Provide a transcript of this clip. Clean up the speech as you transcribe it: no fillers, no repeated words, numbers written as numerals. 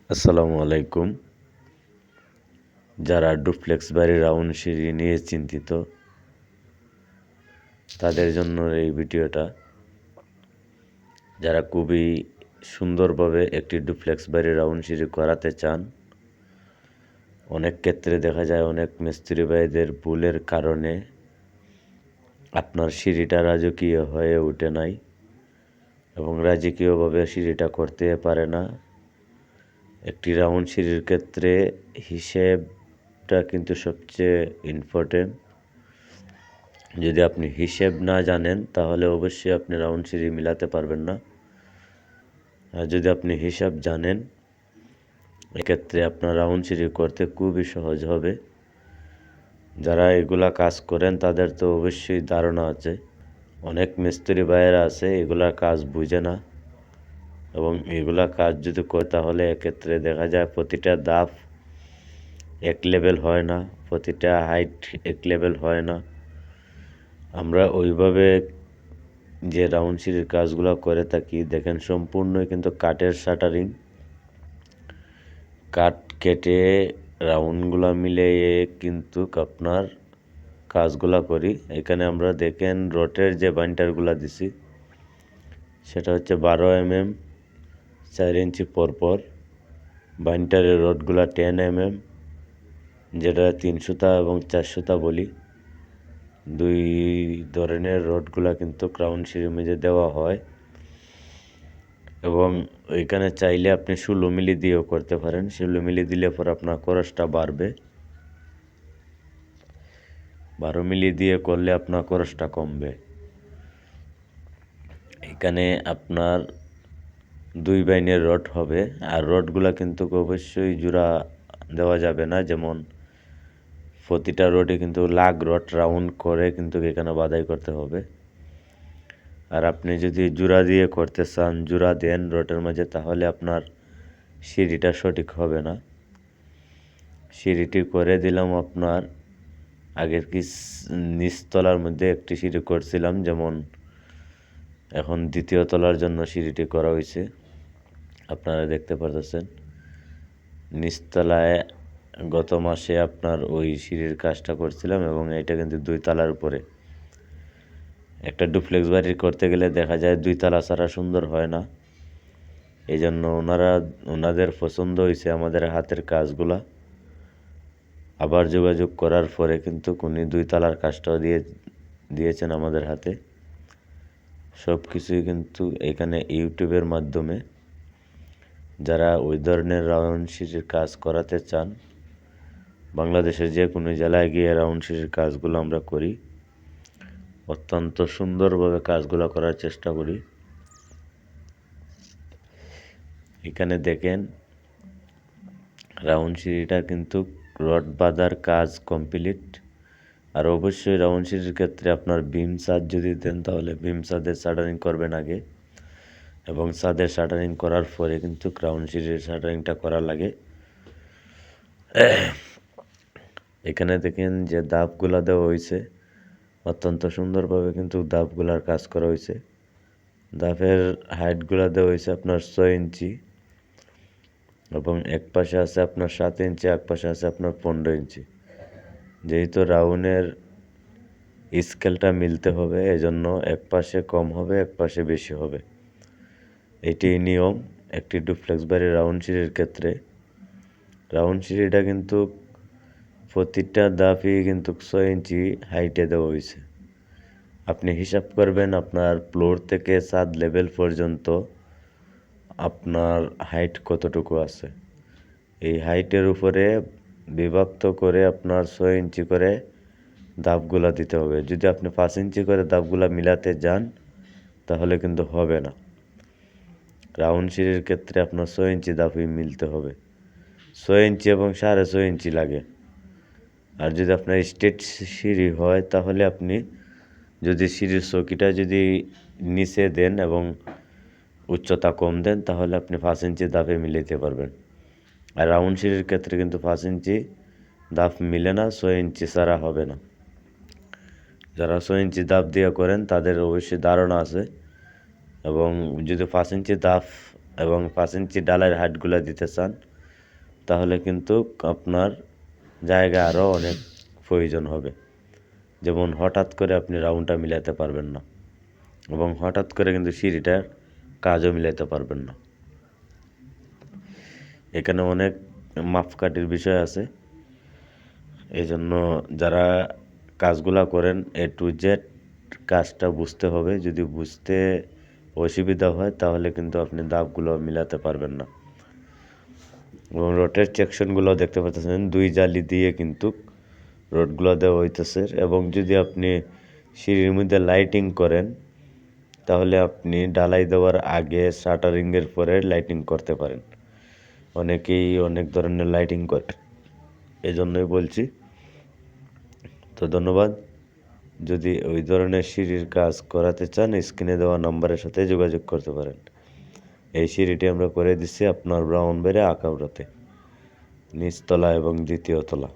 আসসালামু আলাইকুম। যারা ডুপ্লেক্স বাড়ি রাউন্ড সিঁড়ি নিয়ে চিন্তিত তাদের জন্য এই ভিডিওটা। যারা খুবই সুন্দরভাবে একটি ডুপ্লেক্স বাড়ি রাউন্ড সিঁড়ি করাতে চান, অনেক ক্ষেত্রে দেখা যায় অনেক মিস্ত্রি ভাইদের ভুলের কারণে আপনার সিঁড়িটা রাজকীয় হয়ে ওঠে নাই এবং রাজকীয়ভাবে সিঁড়িটা করতে পারে না। একটি রাউন্ড সিঁড়ির ক্ষেত্রে হিসেবটা কিন্তু সবচেয়ে ইম্পর্টেন্ট। যদি আপনি হিসেব না জানেন তাহলে অবশ্যই আপনি রাউন্ড সিঁড়ি মিলাতে পারবেন না। আর যদি আপনি হিসাব জানেন, এক্ষেত্রে আপনার রাউন্ড সিঁড়ি করতে খুবই সহজ হবে। যারা এগুলা কাজ করেন তাদের তো অবশ্যই ধারণা আছে। অনেক মিস্ত্রি ভাইয়েরা আছে এগুলার কাজ বুঝে না, এবং এগুলা কাজ যদি করে তাহলে এক্ষেত্রে দেখা যায় প্রতিটা ধাপ এক লেভেল হয় না, প্রতিটা হাইট এক লেভেল হয় না। আমরা ওইভাবে যে রাউন্ড সিঁড়ির কাজগুলো করে থাকি, দেখেন সম্পূর্ণই কিন্তু কাঠের শাটারিং। কাঠ কেটে রাউন্ডগুলো মিলিয়ে কিন্তু আপনার কাজগুলা করি। এখানে আমরা দেখেন রটের যে বাইন্ডারগুলো দিছি সেটা হচ্ছে 12 mm 4 ইঞ্চি পরপর। বাইন্ডারের রডগুলা 10 mm, যেটা 3 সুতা এবং 4 সুতা বলি। দুই ধরনের রডগুলা কিন্তু রাউন্ড সিঁড়ির মধ্যে দেওয়া হয়, এবং ওইখানে চাইলে আপনি 16 মিলি দিয়েও করতে পারেন। 16 মিলি দিলে পর আপনার খরচটা বাড়বে। 12 মিলি দিয়ে করলে আপনার খরচটা কমবে। এখানে আপনার 2 বাইনের রড হবে, আর রডগুলা কিন্তু অবশ্যই জোড়া দেওয়া যাবে না। যেমন প্রতিটা রডে কিন্তু লাগ রড রাউন্ড করে কিন্তু এখানে বাধাই করতে হবে। আর আপনি যদি জোড়া দিয়ে করতে চান, জোড়া দেন রডের মাঝে, তাহলে আপনার সিঁড়িটা সঠিক হবে না। সিঁড়িটি করে দিলাম আপনার আগের নিচতলার মধ্যে একটি সিঁড়ি করছিলাম, যেমন এখন দ্বিতীয় তলার জন্য সিঁড়িটি করা হয়েছে। আপনারা দেখতে পারতেছেন নিচতলায় গত মাসে আপনার ওই সিঁড়ির কাজটা করছিলাম, এবং এটা কিন্তু 2 তলার উপরে। একটা ডুপ্লেক্স বাড়ি করতে গেলে দেখা যায় 2 তলা ছাড়া সুন্দর হয় না। এই জন্য ওনাদের পছন্দ হয়েছে আমাদের হাতের কাজগুলা। আবার যোগাযোগ করার পরে কিন্তু উনি 2 তলার কাজটাও দিয়েছেন আমাদের হাতে। সব কিছুই কিন্তু এখানে ইউটিউবের মাধ্যমে যারা ওই ধরনের রাউন্ড সিঁড়ির কাজ করাতে চান, বাংলাদেশের যে কোনো জেলায় গিয়ে রাউন্ড সিঁড়ির কাজগুলো আমরা করি। অত্যন্ত সুন্দরভাবে কাজগুলো করার চেষ্টা করি। এখানে দেখেন রাউন্ড সিঁড়িটা কিন্তু রড বাঁধার কাজ কমপ্লিট। আর অবশ্যই রাউন্ড সিঁড়ির ক্ষেত্রে আপনার বিম ছাদ যদি দেন তাহলে বিম ছাদের শাটারিং করবেন আগে, এবং ছাদের শাটারিং করার পরে কিন্তু রাউন্ড সিঁড়ির শাটারিংটা করা লাগে। এখানে দেখেন যে ধাপগুলা দেওয়া হয়েছে, অত্যন্ত সুন্দরভাবে কিন্তু ধাপগুলার কাজ করা হয়েছে। ধাপের হাইটগুলা দেওয়া হয়েছে আপনার 6 ইঞ্চি, এবং এক পাশে আছে আপনার 7 ইঞ্চি, এক পাশে আছে আপনার 15 ইঞ্চি। যেহেতু রাউন্ডের স্কেলটা মিলতে হবে, এজন্য এক পাশে কম হবে, এক পাশে বেশি হবে। এটি নিয়ম একটি ডুপ্লেক্স বাড়ির রাউন্ড সিঁড়ির ক্ষেত্রে। রাউন্ড সিঁড়িটা কিন্তু প্রতিটা ধাপই কিন্তু 6 ইঞ্চি হাইটে দেওয়া হয়েছে। আপনি হিসাব করবেন আপনার ফ্লোর থেকে ছাদ লেভেল পর্যন্ত আপনার হাইট কতটুকু আছে। এই হাইটের উপরে বিভক্ত করে আপনার 6 ইঞ্চি করে ধাপগুলা দিতে হবে। যদি আপনি 5 ইঞ্চি করে ধাপগুলা মিলাতে যান তাহলে কিন্তু হবে না। রাউন্ড সিঁড়ির ক্ষেত্রে আপনার 6 ইঞ্চি ধাপই মিলতে হবে। 6 ইঞ্চি এবং 6.5 ইঞ্চি লাগে। আর যদি আপনার স্ট্রেট সিঁড়ি হয় তাহলে আপনি যদি সিঁড়ির চৌকিটা যদি নিচে দেন এবং উচ্চতা কম দেন তাহলে আপনি 5 ইঞ্চি ধাপে মিলাতে পারবেন। আর রাউন্ড সিঁড়ির ক্ষেত্রে কিন্তু 5 ইঞ্চি ধাপ মিলে না, 6 ইঞ্চি ছাড়া হবে না। যারা 6 ইঞ্চি ধাপ দিয়ে করেন তাদের অবশ্যই ধারণা আছে, এবং যদি 5 ইঞ্চি ধাপ এবং 5 ইঞ্চি ডালার হাইটগুলো দিতে চান তাহলে কিন্তু আপনার জায়গা আরও অনেক প্রয়োজন হবে। যেমন হঠাৎ করে আপনি রাউন্ডটা মিলাতে পারবেন না এবং হঠাৎ করে কিন্তু সিঁড়িটার কাজও মিলাতে পারবেন না। এখানে অনেক মাপকাঠির বিষয় আছে। এই জন্য যারা কাজগুলা করেন A to Z কাজটা বুঝতে হবে। যদি বুঝতে অসুবিধা হয় তাহলে কিন্তু আপনি ধাপগুলো মিলাতে পারবেন না। এবং রডের সেকশনগুলো দেখতে পাচ্ছেন 2 জালি দিয়ে কিন্তু রডগুলো দেওয়া হইতেছে। এবং যদি আপনি সিঁড়ির মধ্যে লাইটিং করেন তাহলে আপনি ঢালাই দেওয়ার আগে শাটারিংয়ের পরে লাইটিং করতে পারেন। অনেকেই অনেক ধরনের লাইটিং করে, এজন্যই বলছি। তো ধন্যবাদ। যদি ওই ধরনের সিঁড়ির কাজ করাতে চান স্ক্রিনে দেওয়া নাম্বারের সাথে যোগাযোগ করতে পারেন। এই সিঁড়িটি আমরা করে দিচ্ছি আপনার ব্রাউনবাড়িয়া আখাউড়াতে, নিচতলা এবং দ্বিতীয় তলা।